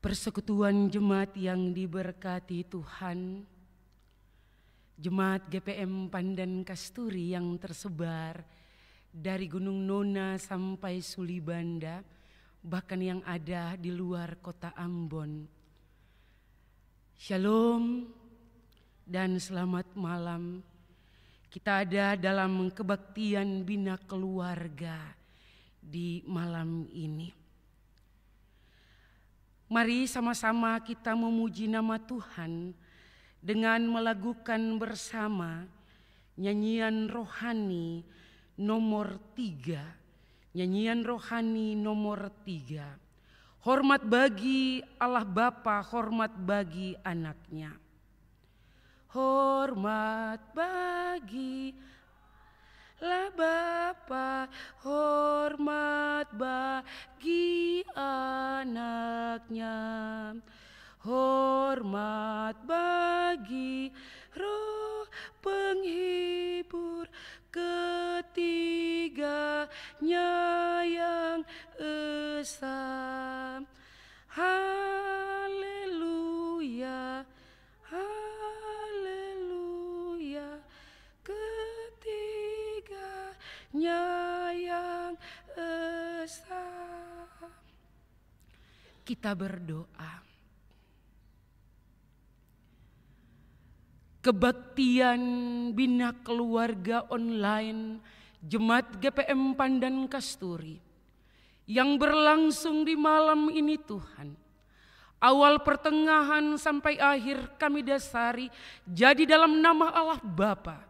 Persekutuan jemaat yang diberkati Tuhan, jemaat GPM Pandan Kasturi yang tersebar dari Gunung Nona sampai Sulibanda, bahkan yang ada di luar kota Ambon. Shalom dan selamat malam. Kita ada dalam kebaktian bina keluarga di malam ini. Mari sama-sama kita memuji nama Tuhan dengan melakukan bersama nyanyian rohani nomor 3. Nyanyian rohani nomor 3. Hormat bagi Allah Bapa, hormat bagi anaknya. Hormat bagi Allah Bapa, hormat bagi anaknya, hormat bagi Roh Penghibur ketiganya yang esa. Haleluya, haleluya, ketiganya yang esa. Kita berdoa. Kebaktian bina keluarga online Jemaat GPM Pandan Kasturi yang berlangsung di malam ini Tuhan, awal pertengahan sampai akhir kami dasari jadi dalam nama Allah Bapa,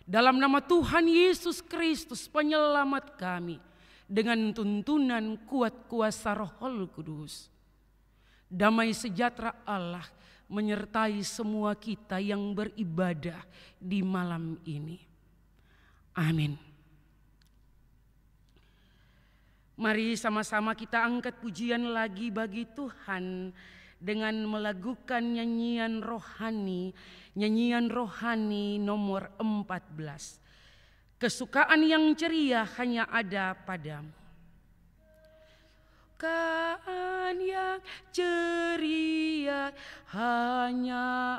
dalam nama Tuhan Yesus Kristus penyelamat kami, dengan tuntunan kuat kuasa Roh Kudus. Damai sejahtera Allah menyertai semua kita yang beribadah di malam ini. Amin. Mari sama-sama kita angkat pujian lagi bagi Tuhan dengan melakukan nyanyian rohani nomor 14. Kesukaan yang ceria hanya ada padamu. Kesukaan yang ceria hanya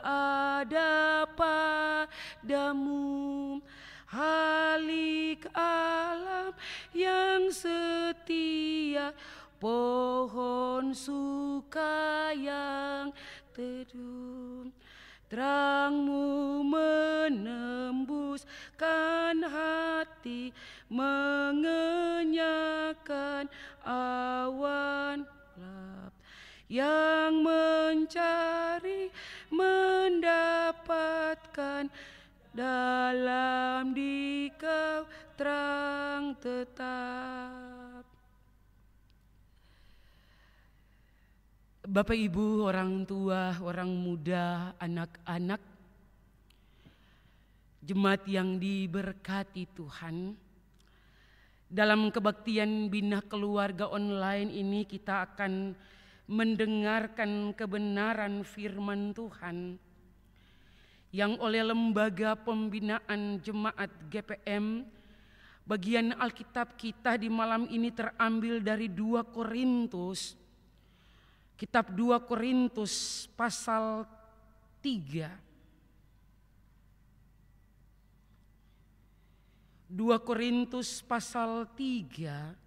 ada padamu. Halik alam yang setia, pohon suka yang teduh. Terangmu menembuskan hati, mengenyahkan awan gelap. Yang mencari mendapatkan, dalam Dikau terang tetap. Bapak Ibu, orang tua, orang muda, anak-anak, jemaat yang diberkati Tuhan, dalam kebaktian bina keluarga online ini kita akan mendengarkan kebenaran firman Tuhan yang oleh Lembaga Pembinaan Jemaat GPM, bagian Alkitab kita di malam ini terambil dari 2 Korintus. Kitab 2 Korintus pasal 3. 2 Korintus pasal 3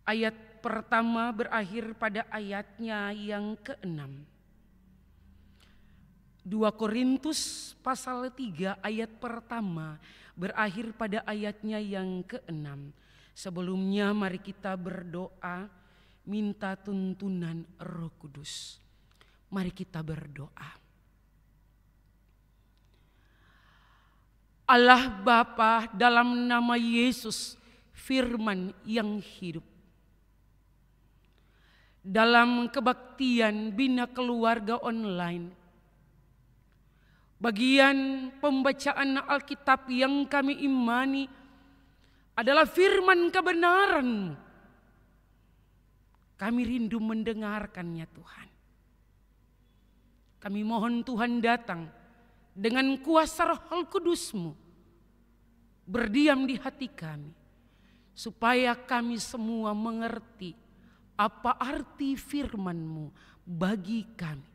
ayat pertama berakhir pada ayatnya yang ke-6. 2 Korintus pasal 3 ayat pertama berakhir pada ayatnya yang ke-6. Sebelumnya mari kita berdoa minta tuntunan Roh Kudus. Mari kita berdoa. Allah Bapa, dalam nama Yesus firman yang hidup, dalam kebaktian bina keluarga online, bagian pembacaan Alkitab yang kami imani adalah firman kebenaran. Kami rindu mendengarkannya Tuhan. Kami mohon Tuhan datang dengan kuasa Roh Kudus-Mu, berdiam di hati kami, supaya kami semua mengerti apa arti firman-Mu bagi kami.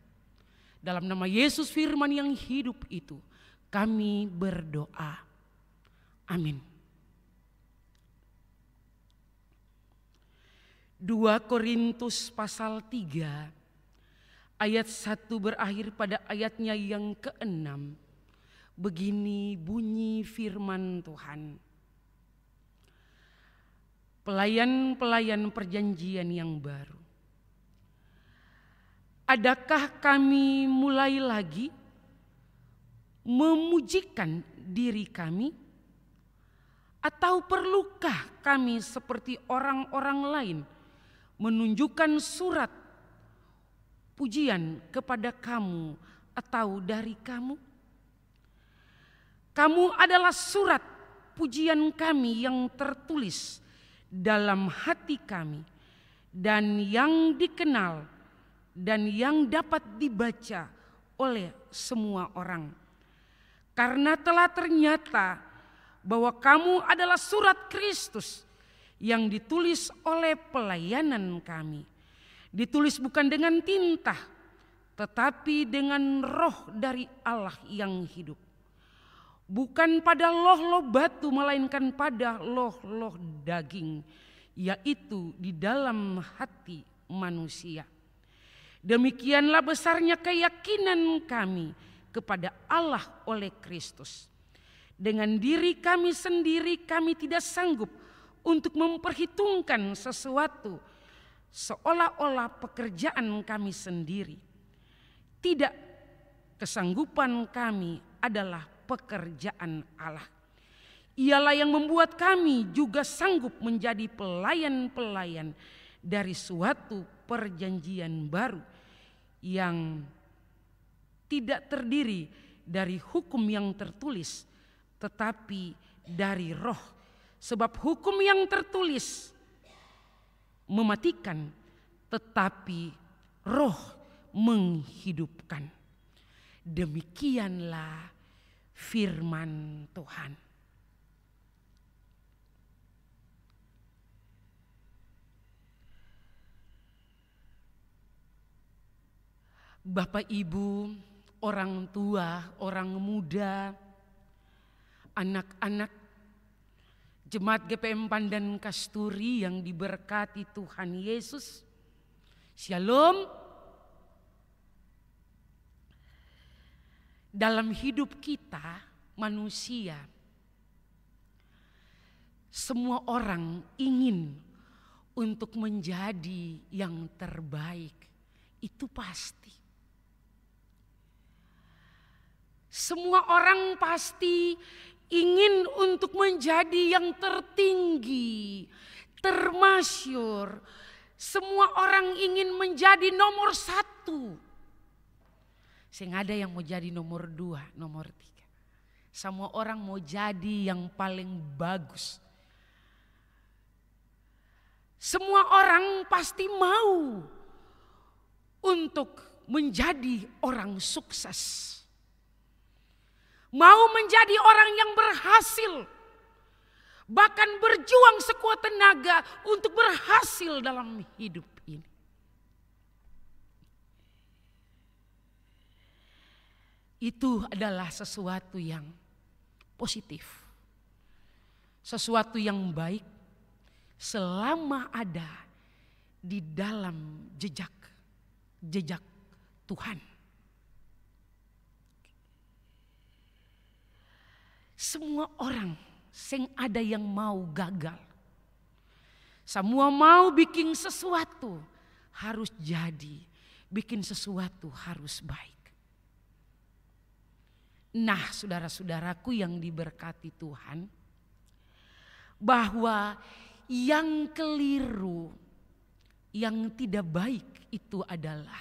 Dalam nama Yesus firman yang hidup itu, kami berdoa. Amin. 2 Korintus pasal 3 ayat 1 berakhir pada ayatnya yang ke-6. Begini bunyi firman Tuhan. Pelayan-pelayan perjanjian yang baru, adakah kami mulai lagi memujikan diri kami? Atau perlukah kami seperti orang-orang lain menunjukkan surat pujian kepada kamu atau dari kamu? Kamu adalah surat pujian kami yang tertulis dalam hati kami dan yang dikenal dan yang dapat dibaca oleh semua orang. Karena telah ternyata bahwa kamu adalah surat Kristus yang ditulis oleh pelayanan kami. Ditulis bukan dengan tinta, tetapi dengan roh dari Allah yang hidup. Bukan pada loh-loh batu, melainkan pada loh-loh daging, yaitu di dalam hati manusia. Demikianlah besarnya keyakinan kami kepada Allah oleh Kristus. Dengan diri kami sendiri kami tidak sanggup untuk memperhitungkan sesuatu seolah-olah pekerjaan kami sendiri. Tidak, kesanggupan kami adalah pekerjaan Allah. Ialah yang membuat kami juga sanggup menjadi pelayan-pelayan dari suatu perjanjian baru yang tidak terdiri dari hukum yang tertulis, tetapi dari roh. Sebab hukum yang tertulis mematikan, tetapi roh menghidupkan. Demikianlah firman Tuhan. Bapak Ibu, orang tua, orang muda, anak-anak, jemaat GPM Pandan Kasturi yang diberkati Tuhan Yesus. Shalom. Dalam hidup kita manusia, semua orang ingin untuk menjadi yang terbaik. Itu pasti. Semua orang pasti ingin untuk menjadi yang tertinggi, termasyur. Semua orang ingin menjadi nomor 1. Sehingga ada yang mau jadi nomor 2, nomor 3. Semua orang mau jadi yang paling bagus. Semua orang pasti mau untuk menjadi orang sukses. Mau menjadi orang yang berhasil. Bahkan berjuang sekuat tenaga untuk berhasil dalam hidup ini. Itu adalah sesuatu yang positif. Sesuatu yang baik selama ada di dalam jejak Tuhan. Semua orang sing ada yang mau gagal. Semua mau bikin sesuatu harus jadi. Bikin sesuatu harus baik. Nah, saudara-saudaraku yang diberkati Tuhan, bahwa yang keliru, yang tidak baik itu adalah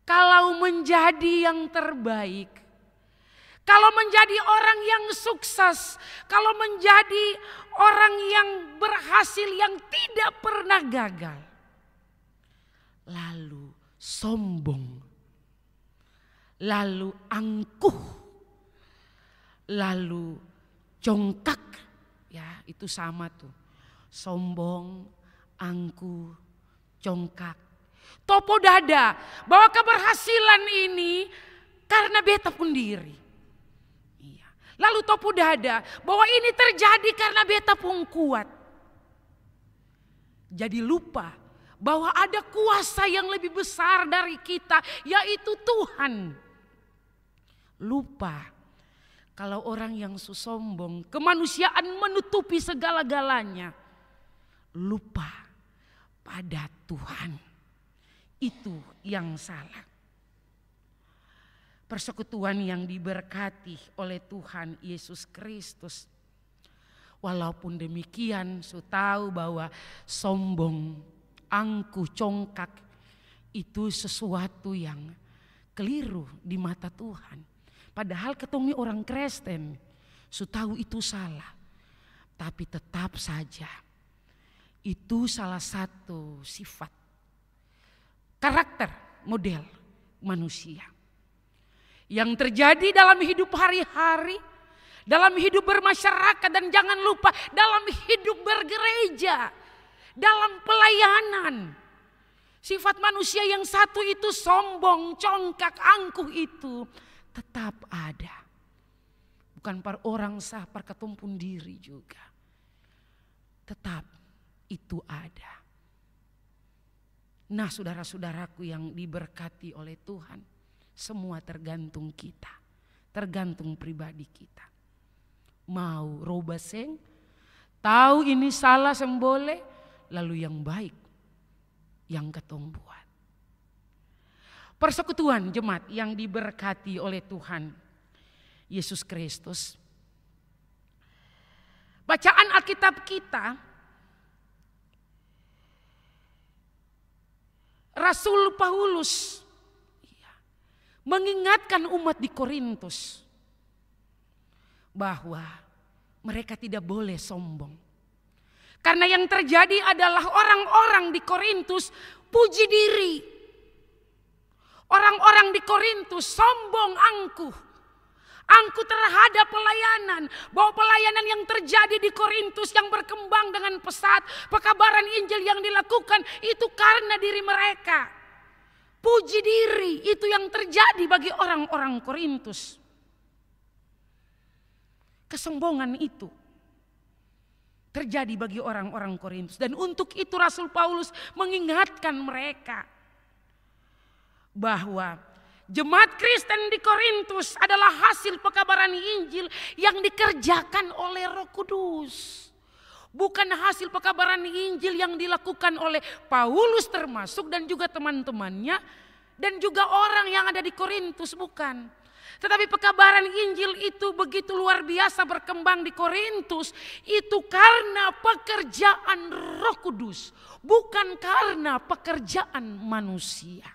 kalau menjadi yang terbaik, kalau menjadi orang yang sukses, kalau menjadi orang yang berhasil, yang tidak pernah gagal, lalu sombong, lalu angkuh, lalu congkak, ya itu sama tuh. Sombong, angkuh, congkak, topo dada bahwa keberhasilan ini karena beta pun diri. Iya. Lalu topo dada bahwa ini terjadi karena beta pun kuat. Jadi lupa bahwa ada kuasa yang lebih besar dari kita, yaitu Tuhan. Lupa kalau orang yang sombong, kemanusiaan menutupi segala-galanya. Lupa pada Tuhan. Itu yang salah. Persekutuan yang diberkati oleh Tuhan Yesus Kristus. Walaupun demikian, saya tahu bahwa sombong, angkuh, congkak itu sesuatu yang keliru di mata Tuhan. Padahal ketemu orang Kristen, saya tahu itu salah. Tapi tetap saja itu salah satu sifat karakter model manusia yang terjadi dalam hidup hari-hari, dalam hidup bermasyarakat, dan jangan lupa dalam hidup bergereja, dalam pelayanan. Sifat manusia yang satu itu sombong, congkak, angkuh itu tetap ada. Bukan par orang sah, par ketumpun diri juga. Tetap itu ada. Nah, saudara-saudaraku yang diberkati oleh Tuhan, semua tergantung kita, tergantung pribadi kita. Mau roba seng, tahu ini salah semboleh, lalu yang baik yang ketong buat. Persekutuan jemaat yang diberkati oleh Tuhan Yesus Kristus. Bacaan Alkitab kita, Rasul Paulus mengingatkan umat di Korintus bahwa mereka tidak boleh sombong. Karena yang terjadi adalah orang-orang di Korintus puji diri. Orang-orang di Korintus sombong, angkuh. Angkuh terhadap pelayanan. Bahwa pelayanan yang terjadi di Korintus yang berkembang dengan pesat, pekabaran Injil yang dilakukan itu karena diri mereka. Puji diri itu yang terjadi bagi orang-orang Korintus. Kesombongan itu terjadi bagi orang-orang Korintus. Dan untuk itu Rasul Paulus mengingatkan mereka bahwa jemaat Kristen di Korintus adalah hasil pekabaran Injil yang dikerjakan oleh Roh Kudus. Bukan hasil pekabaran Injil yang dilakukan oleh Paulus termasuk dan juga teman-temannya dan juga orang yang ada di Korintus, bukan. Tetapi pekabaran Injil itu begitu luar biasa berkembang di Korintus itu karena pekerjaan Roh Kudus, bukan karena pekerjaan manusia.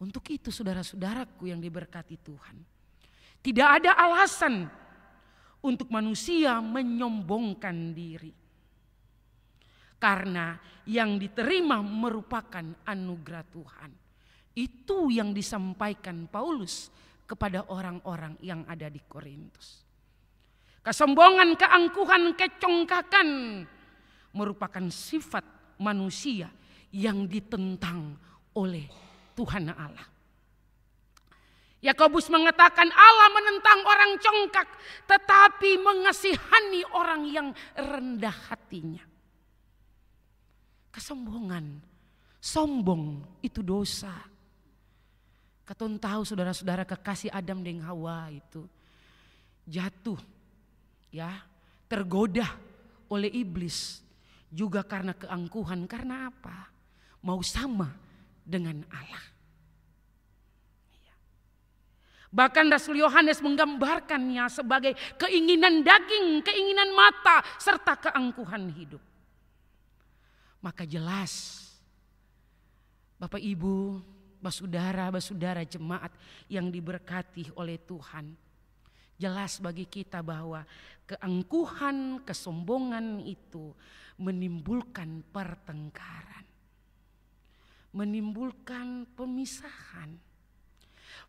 Untuk itu saudara-saudaraku yang diberkati Tuhan, tidak ada alasan untuk manusia menyombongkan diri. Karena yang diterima merupakan anugerah Tuhan. Itu yang disampaikan Paulus kepada orang-orang yang ada di Korintus. Kesombongan, keangkuhan, kecongkakan merupakan sifat manusia yang ditentang oleh Tuhan Allah. Yakobus mengatakan Allah menentang orang congkak tetapi mengasihani orang yang rendah hatinya. Kesombongan, sombong itu dosa. Katong tahu saudara-saudara kekasih Adam dan Hawa itu jatuh ya, tergoda oleh iblis juga karena keangkuhan. Karena apa? Mau sama dengan Allah. Bahkan Rasul Yohanes menggambarkannya sebagai keinginan daging, keinginan mata, serta keangkuhan hidup. Maka jelas Bapak Ibu, basudara jemaat yang diberkati oleh Tuhan. Jelas bagi kita bahwa keangkuhan, kesombongan itu menimbulkan pertengkaran. Menimbulkan pemisahan.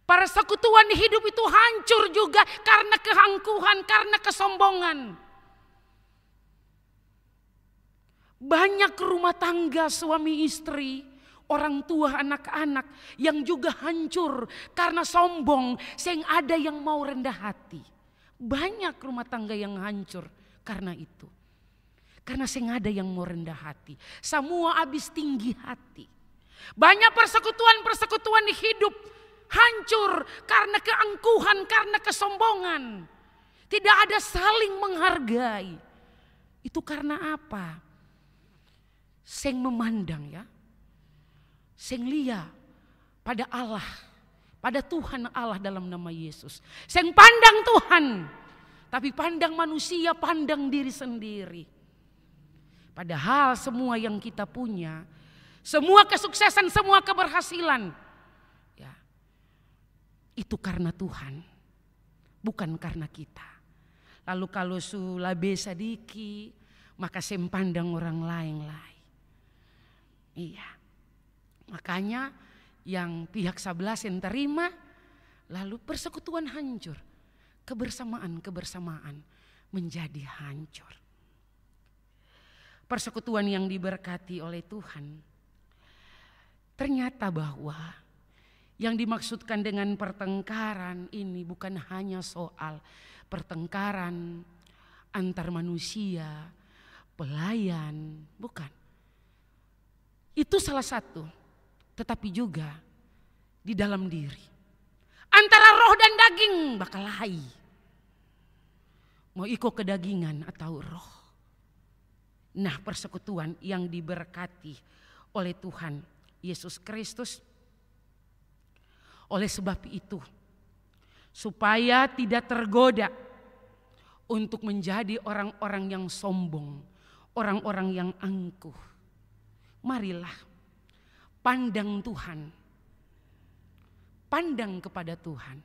Persekutuan hidup itu hancur juga karena keangkuhan, karena kesombongan. Banyak rumah tangga suami istri, orang tua, anak-anak yang juga hancur karena sombong, sehingga ada yang mau rendah hati. Banyak rumah tangga yang hancur karena itu. Karena sehingga ada yang mau rendah hati. Semua habis tinggi hati. Banyak persekutuan-persekutuan hidup hancur karena keangkuhan, karena kesombongan. Tidak ada saling menghargai. Itu karena apa? Seng memandang ya. Seng lia pada Allah, pada Tuhan Allah dalam nama Yesus. Seng pandang Tuhan, tapi pandang manusia, pandang diri sendiri. Padahal semua yang kita punya, semua kesuksesan, semua keberhasilan, ya, itu karena Tuhan, bukan karena kita. Lalu kalau sulabe sadiki, maka seng pandang orang lain. Iya. Makanya yang pihak 11 yang terima, lalu persekutuan hancur. Kebersamaan menjadi hancur. Persekutuan yang diberkati oleh Tuhan. Ternyata bahwa yang dimaksudkan dengan pertengkaran ini bukan hanya soal pertengkaran antar manusia, pelayan, bukan. Itu salah satu, tetapi juga di dalam diri. Antara roh dan daging bakal hai. Mau ikut kedagingan atau roh. Nah, persekutuan yang diberkati oleh Tuhan Yesus Kristus. Oleh sebab itu, supaya tidak tergoda untuk menjadi orang-orang yang sombong, orang-orang yang angkuh. Marilah pandang Tuhan, pandang kepada Tuhan.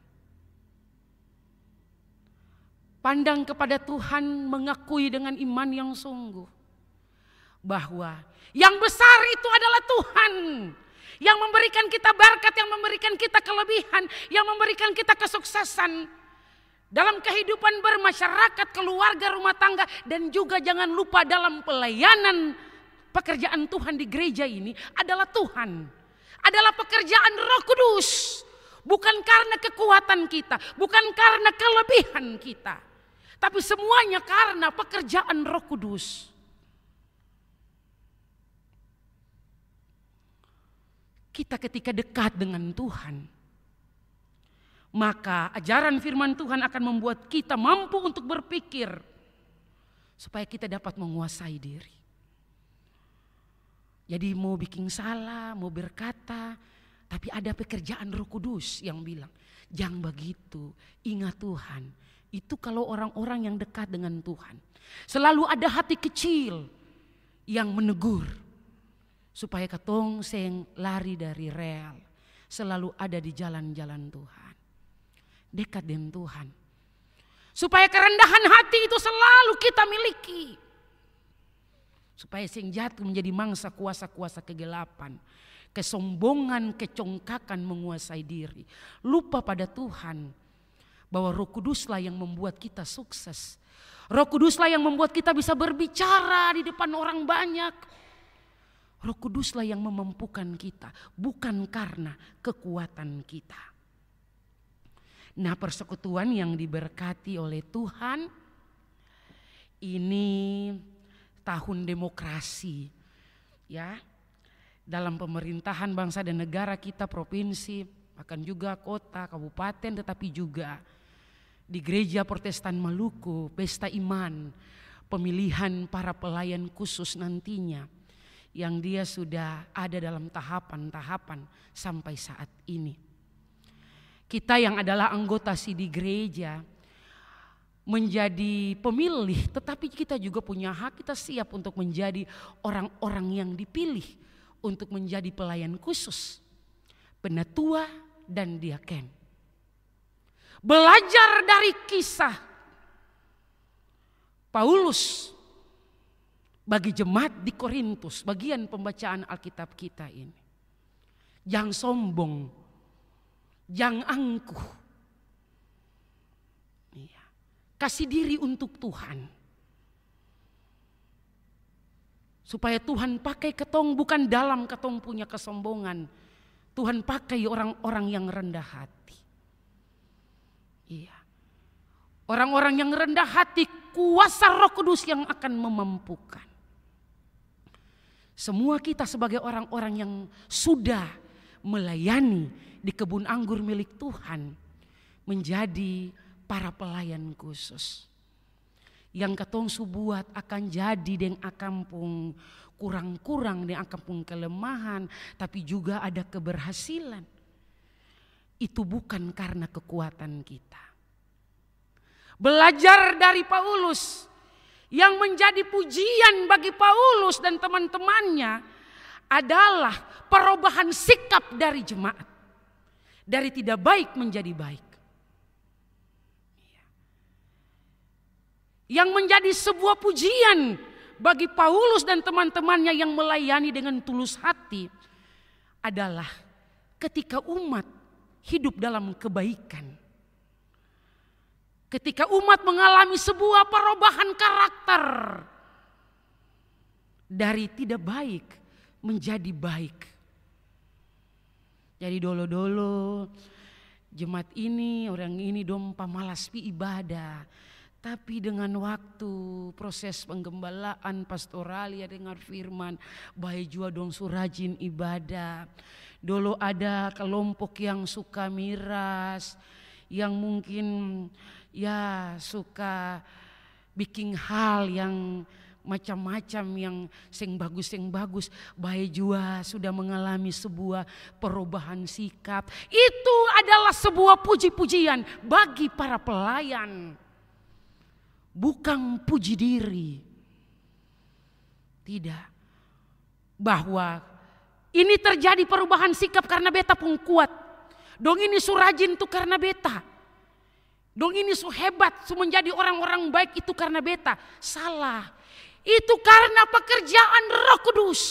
Pandang kepada Tuhan, mengakui dengan iman yang sungguh bahwa yang besar itu adalah Tuhan, yang memberikan kita berkat, yang memberikan kita kelebihan, yang memberikan kita kesuksesan dalam kehidupan bermasyarakat, keluarga, rumah tangga, dan juga jangan lupa dalam pelayanan. Pekerjaan Tuhan di gereja ini adalah Tuhan, adalah pekerjaan Roh Kudus, bukan karena kekuatan kita, bukan karena kelebihan kita, tapi semuanya karena pekerjaan Roh Kudus. Kita ketika dekat dengan Tuhan, maka ajaran firman Tuhan akan membuat kita mampu untuk berpikir supaya kita dapat menguasai diri. Jadi mau bikin salah, mau berkata, tapi ada pekerjaan Roh Kudus yang bilang, jangan begitu, ingat Tuhan. Itu kalau orang-orang yang dekat dengan Tuhan. Selalu ada hati kecil yang menegur. Supaya katong seng lari dari rel. Selalu ada di jalan-jalan Tuhan. Dekat dengan Tuhan. Supaya kerendahan hati itu selalu kita miliki. Supaya sing jatuh menjadi mangsa kuasa-kuasa kegelapan. Kesombongan, kecongkakan menguasai diri. Lupa pada Tuhan. Bahwa Roh Kuduslah yang membuat kita sukses. Roh Kuduslah yang membuat kita bisa berbicara di depan orang banyak. Roh Kuduslah yang memampukan kita. Bukan karena kekuatan kita. Nah, persekutuan yang diberkati oleh Tuhan. Ini tahun demokrasi, ya, dalam pemerintahan bangsa dan negara kita, provinsi, bahkan juga kota, kabupaten, tetapi juga di gereja Protestan Maluku, pesta iman, pemilihan para pelayan khusus nantinya, yang dia sudah ada dalam tahapan-tahapan sampai saat ini. Kita yang adalah anggota di gereja, menjadi pemilih, tetapi kita juga punya hak, kita siap untuk menjadi orang-orang yang dipilih untuk menjadi pelayan khusus, penatua dan diaken. Belajar dari kisah Paulus bagi jemaat di Korintus, bagian pembacaan Alkitab kita ini. Jangan sombong Yang angkuh. Iya. Kasih diri untuk Tuhan. Supaya Tuhan pakai ketong bukan dalam ketong punya kesombongan. Tuhan pakai orang-orang yang rendah hati. Iya. Orang-orang yang rendah hati, kuasa Roh Kudus yang akan memampukan. Semua kita sebagai orang-orang yang sudah melayani di kebun anggur milik Tuhan, menjadi para pelayan khusus. Yang katong subuat akan jadi deng akampung kurang-kurang deng akampung kelemahan, tapi juga ada keberhasilan. Itu bukan karena kekuatan kita. Belajar dari Paulus, yang menjadi pujian bagi Paulus dan teman-temannya adalah perubahan sikap dari jemaat. Dari tidak baik menjadi baik. Yang menjadi sebuah pujian bagi Paulus dan teman-temannya yang melayani dengan tulus hati adalah ketika umat hidup dalam kebaikan. Ketika umat mengalami sebuah perubahan karakter dari tidak baik menjadi baik. Jadi dolo-dolo jemaat ini, orang ini dong pamalas pi ibadah. Tapi dengan waktu proses penggembalaan pastoral ya dengar firman, baik jua dong surajin ibadah. Dulu ada kelompok yang suka miras, yang mungkin ya suka bikin hal yang macam-macam yang sing bagus. Baik jua sudah mengalami sebuah perubahan sikap. Itu adalah sebuah puji-pujian bagi para pelayan. Bukan puji diri. Tidak. Bahwa ini terjadi perubahan sikap karena beta pun kuat. Dong ini su rajin tuh karena beta. Dong ini su hebat, su menjadi orang-orang baik itu karena beta. Salah. Itu karena pekerjaan Roh Kudus.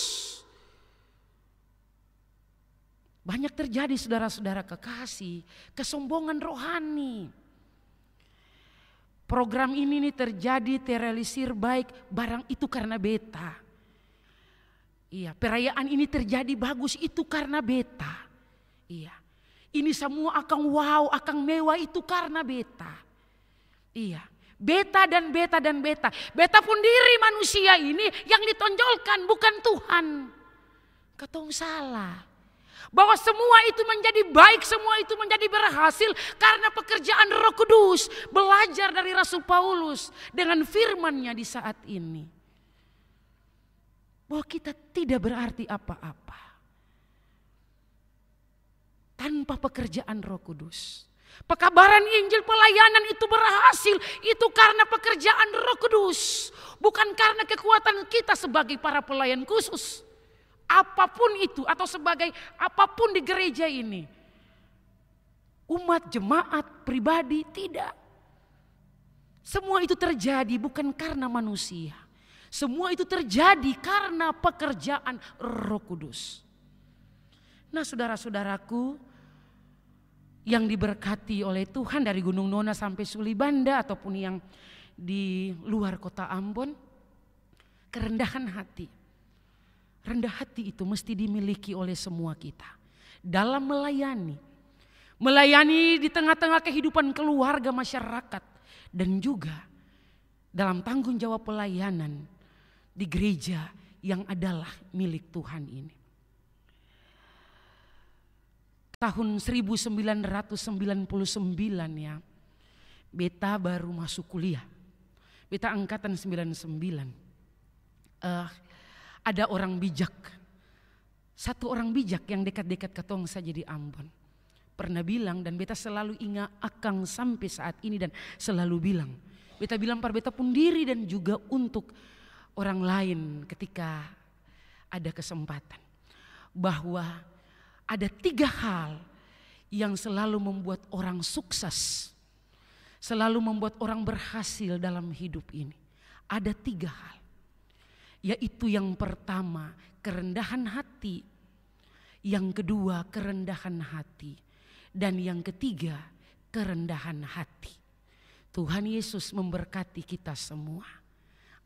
Banyak terjadi saudara-saudara kekasih, kesombongan rohani. Program ini nih terjadi, terrealisir baik, barang itu karena beta. Iya, perayaan ini terjadi bagus itu karena beta. Iya. Ini semua akan wow, akan mewah itu karena beta. Iya. Beta dan beta dan beta. Beta pun diri manusia ini yang ditonjolkan bukan Tuhan. Katong salah. Bahwa semua itu menjadi baik, semua itu menjadi berhasil karena pekerjaan Roh Kudus. Belajar dari Rasul Paulus dengan firman-Nya di saat ini. Bahwa kita tidak berarti apa-apa tanpa pekerjaan Roh Kudus. Pekabaran Injil pelayanan itu berhasil itu karena pekerjaan Roh Kudus, bukan karena kekuatan kita sebagai para pelayan khusus. Apapun itu atau sebagai apapun di gereja ini. Umat, jemaat, pribadi, tidak. Semua itu terjadi bukan karena manusia. Semua itu terjadi karena pekerjaan Roh Kudus. Nah saudara-saudaraku yang diberkati oleh Tuhan dari Gunung Nona sampai Sulibanda ataupun yang di luar kota Ambon. Kerendahan hati. Rendah hati itu mesti dimiliki oleh semua kita. Dalam melayani. Melayani di tengah-tengah kehidupan keluarga masyarakat. Dan juga dalam tanggung jawab pelayanan di gereja yang adalah milik Tuhan ini. Tahun 1999 ya. Beta baru masuk kuliah. Beta angkatan 99. Ada orang bijak. Satu orang bijak yang dekat-dekat katong saja di Ambon. Pernah bilang dan beta selalu ingat akang sampai saat ini dan selalu bilang. Beta bilang par beta pun diri dan juga untuk orang lain ketika ada kesempatan. Bahwa ada 3 hal yang selalu membuat orang sukses. Selalu membuat orang berhasil dalam hidup ini. Ada 3 hal. Yaitu yang pertama kerendahan hati. Yang kedua kerendahan hati. Dan yang ketiga, kerendahan hati. Tuhan Yesus memberkati kita semua.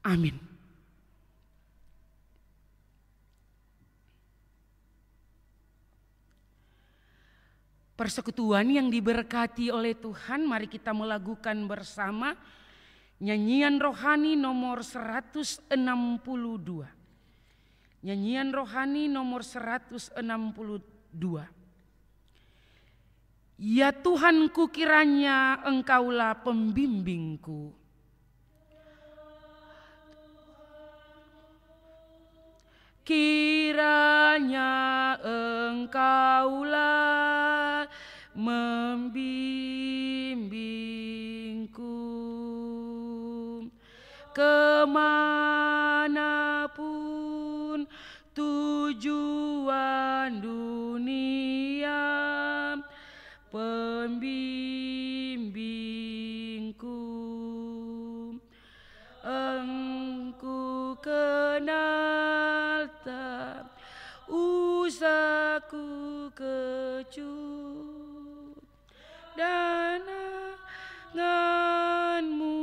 Amin. Persekutuan yang diberkati oleh Tuhan, mari kita melakukan bersama nyanyian rohani nomor 162. Nyanyian rohani nomor 162. Ya Tuhanku, kiranya Engkaulah pembimbingku. Kiranya Engkaulah membimbingku kemanapun tujuan dunia, pembimbingku. Engku kenal tak usahku kecut, dan tanganmu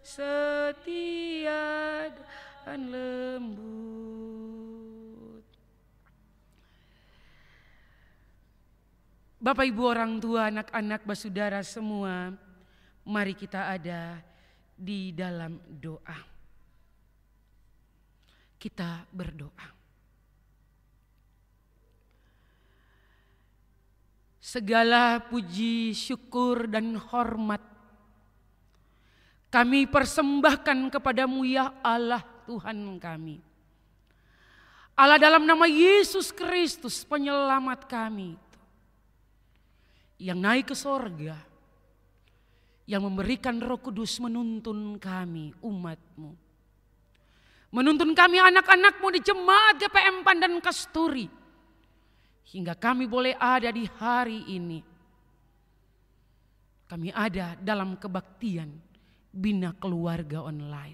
setia dan lembut. Bapak, Ibu, orang tua, anak-anak, basudara semua, mari kita ada di dalam doa. Kita berdoa. Segala puji, syukur, dan hormat kami persembahkan kepadamu ya Allah Tuhan kami. Allah, dalam nama Yesus Kristus penyelamat kami, yang naik ke sorga, yang memberikan Roh Kudus menuntun kami umat-Mu. Menuntun kami anak-anak-Mu di jemaat GPM Pandan Kasturi. Hingga kami boleh ada di hari ini. Kami ada dalam kebaktian Bina Keluarga Online.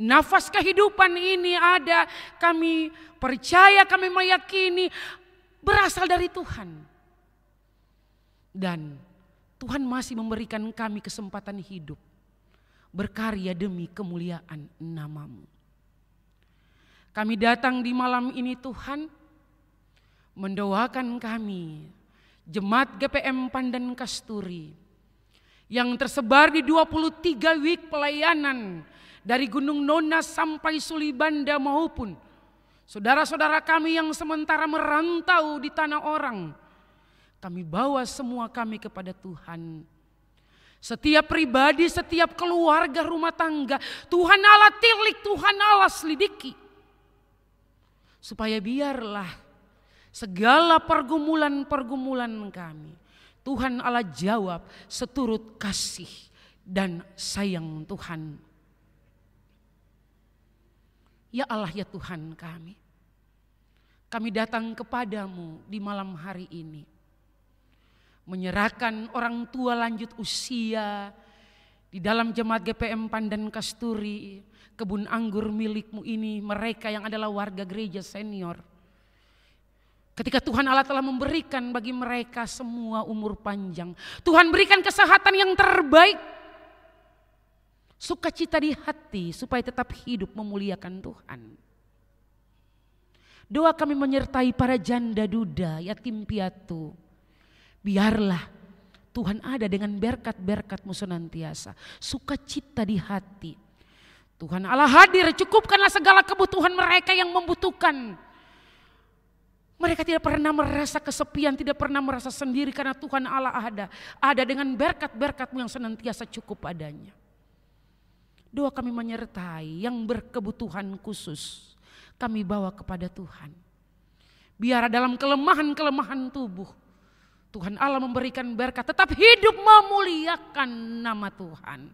Nafas kehidupan ini ada, kami percaya, kami meyakini berasal dari Tuhan. Dan Tuhan masih memberikan kami kesempatan hidup, berkarya demi kemuliaan nama-Mu. Kami datang di malam ini Tuhan, mendoakan kami, Jemaat GPM Pandan Kasturi, yang tersebar di 23 week pelayanan, dari Gunung Nona sampai Sulibanda maupun saudara-saudara kami yang sementara merantau di tanah orang. Kami bawa semua kami kepada Tuhan. Setiap pribadi, setiap keluarga rumah tangga, Tuhan Allah tilik, Tuhan Allah selidiki. Supaya biarlah segala pergumulan-pergumulan kami, Tuhan Allah jawab seturut kasih dan sayang Tuhan. Ya Allah, ya Tuhan kami datang kepadamu di malam hari ini, menyerahkan orang tua lanjut usia di dalam jemaat GPM Pandan Kasturi, kebun anggur milik-Mu ini, mereka yang adalah warga gereja senior. Ketika Tuhan Allah telah memberikan bagi mereka semua umur panjang, Tuhan berikan kesehatan yang terbaik, sukacita di hati supaya tetap hidup memuliakan Tuhan. Doa kami menyertai para janda duda, yatim piatu. Biarlah Tuhan ada dengan berkat-berkat-Mu senantiasa, sukacita di hati. Tuhan Allah hadir, cukupkanlah segala kebutuhan mereka yang membutuhkan. Mereka tidak pernah merasa kesepian, tidak pernah merasa sendiri karena Tuhan Allah ada dengan berkat-berkat-Mu yang senantiasa cukup adanya. Doa kami menyertai yang berkebutuhan khusus, kami bawa kepada Tuhan. Biar dalam kelemahan-kelemahan tubuh, Tuhan Allah memberikan berkat, tetap hidup memuliakan nama Tuhan.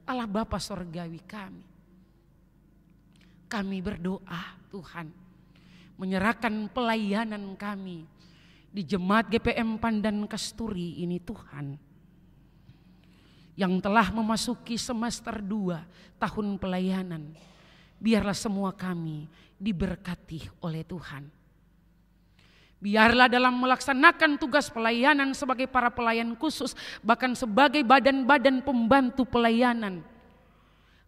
Allah Bapa Sorgawi kami berdoa Tuhan, menyerahkan pelayanan kami di Jemaat GPM Pandan Kasturi ini Tuhan, yang telah memasuki semester 2 tahun pelayanan. Biarlah semua kami diberkati oleh Tuhan. Biarlah dalam melaksanakan tugas pelayanan sebagai para pelayan khusus, bahkan sebagai badan-badan pembantu pelayanan,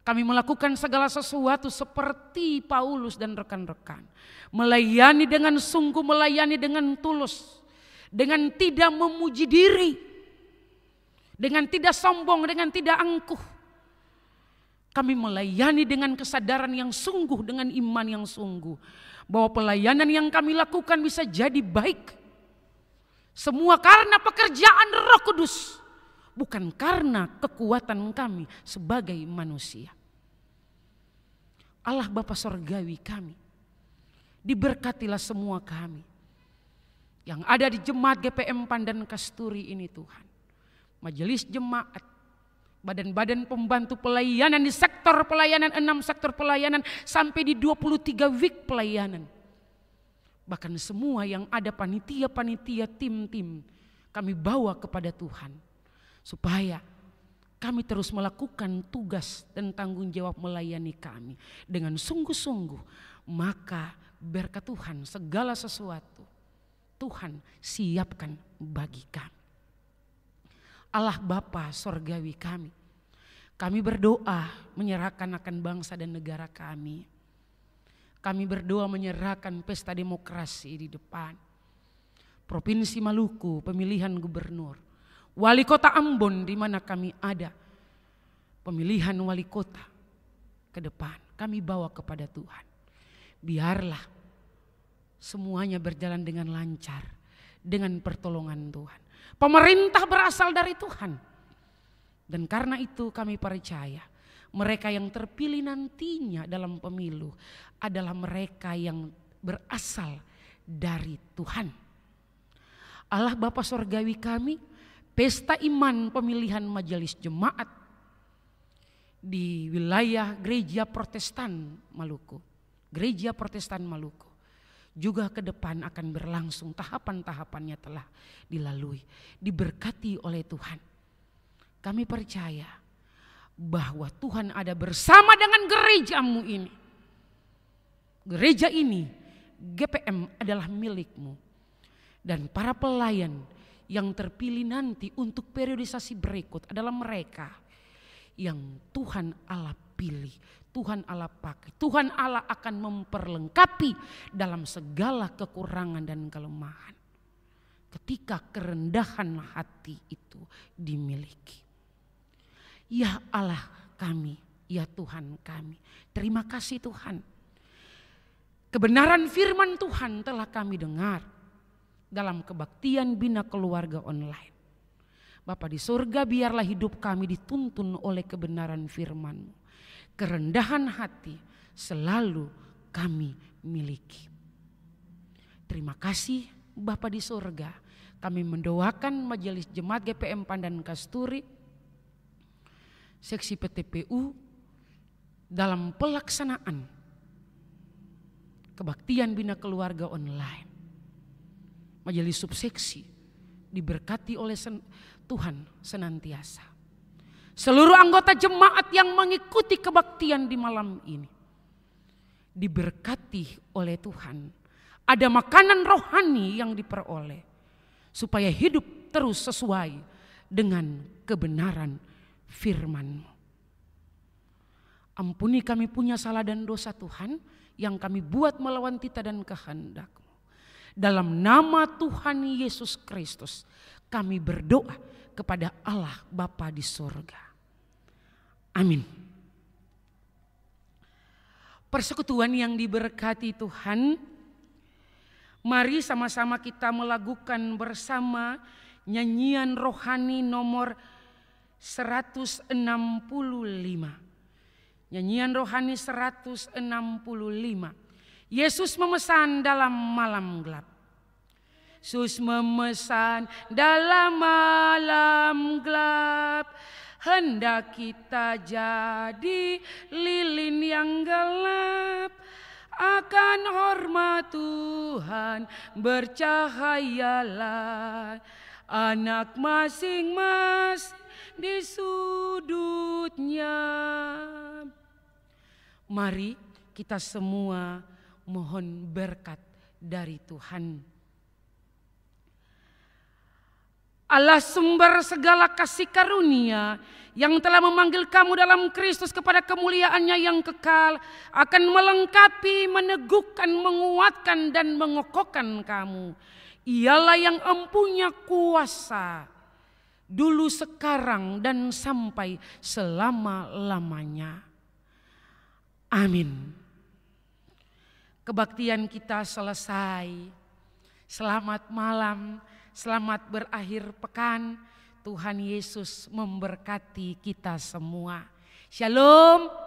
kami melakukan segala sesuatu seperti Paulus dan rekan-rekan. Melayani dengan sungguh, melayani dengan tulus, dengan tidak memuji diri, dengan tidak sombong, dengan tidak angkuh. Kami melayani dengan kesadaran yang sungguh, dengan iman yang sungguh, bahwa pelayanan yang kami lakukan bisa jadi baik. Semua karena pekerjaan Roh Kudus, bukan karena kekuatan kami sebagai manusia. Allah Bapa Sorgawi kami, diberkatilah semua kami yang ada di Jemaat GPM Pandan Kasturi ini Tuhan. Majelis jemaat, badan-badan pembantu pelayanan di sektor pelayanan, 6 sektor pelayanan sampai di 23 week pelayanan. Bahkan semua yang ada panitia-panitia, tim-tim, kami bawa kepada Tuhan. Supaya kami terus melakukan tugas dan tanggung jawab melayani kami dengan sungguh-sungguh. Maka berkat Tuhan segala sesuatu Tuhan siapkan bagi kami. Allah Bapa Sorgawi kami, kami berdoa menyerahkan akan bangsa dan negara kami. Kami berdoa menyerahkan pesta demokrasi di depan. Provinsi Maluku, pemilihan gubernur. Wali kota Ambon di mana kami ada. Pemilihan wali kota ke depan. Kami bawa kepada Tuhan. Biarlah semuanya berjalan dengan lancar. Dengan pertolongan Tuhan. Pemerintah berasal dari Tuhan. Dan karena itu kami percaya mereka yang terpilih nantinya dalam pemilu adalah mereka yang berasal dari Tuhan. Allah Bapa Sorgawi kami, pesta iman pemilihan majelis jemaat di wilayah Gereja Protestan Maluku. Gereja Protestan Maluku. Juga ke depan akan berlangsung, tahapan-tahapannya telah dilalui, diberkati oleh Tuhan. Kami percaya bahwa Tuhan ada bersama dengan gerejamu ini. Gereja ini, GPM adalah milikmu. Dan para pelayan yang terpilih nanti untuk periodisasi berikut adalah mereka yang Tuhan Allah pilih. Tuhan Allah pakai, Tuhan Allah akan memperlengkapi dalam segala kekurangan dan kelemahan. Ketika kerendahan hati itu dimiliki. Ya Allah kami, ya Tuhan kami, terima kasih Tuhan. Kebenaran firman Tuhan telah kami dengar dalam kebaktian Bina Keluarga online. Bapa di surga, biarlah hidup kami dituntun oleh kebenaran firman-Mu. Kerendahan hati selalu kami miliki. Terima kasih Bapa di surga. Kami mendoakan majelis jemaat GPM Pandan Kasturi, seksi PTPU dalam pelaksanaan kebaktian Bina Keluarga online. Majelis subseksi diberkati oleh Tuhan senantiasa. Seluruh anggota jemaat yang mengikuti kebaktian di malam ini diberkati oleh Tuhan. Ada makanan rohani yang diperoleh supaya hidup terus sesuai dengan kebenaran firman-Mu. Ampuni kami punya salah dan dosa Tuhan yang kami buat melawan titah dan kehendak-Mu. Dalam nama Tuhan Yesus Kristus kami berdoa kepada Allah Bapa di surga. Amin. Persekutuan yang diberkati Tuhan, mari sama-sama kita melakukan bersama nyanyian rohani nomor 165. Nyanyian rohani 165. Yesus memesan dalam malam gelap. Yesus memesan dalam malam gelap. Hendak kita jadi lilin yang gelap. Akan hormat Tuhan bercahayalah. Anak masing-masing di sudutnya. Mari kita semua mohon berkat dari Tuhan. Allah sumber segala kasih karunia yang telah memanggil kamu dalam Kristus kepada kemuliaan-Nya yang kekal, akan melengkapi, meneguhkan, menguatkan dan mengokohkan kamu. Ialah yang empunya kuasa dulu, sekarang dan sampai selama-lamanya. Amin. Kebaktian kita selesai. Selamat malam, selamat berakhir pekan. Tuhan Yesus memberkati kita semua. Shalom.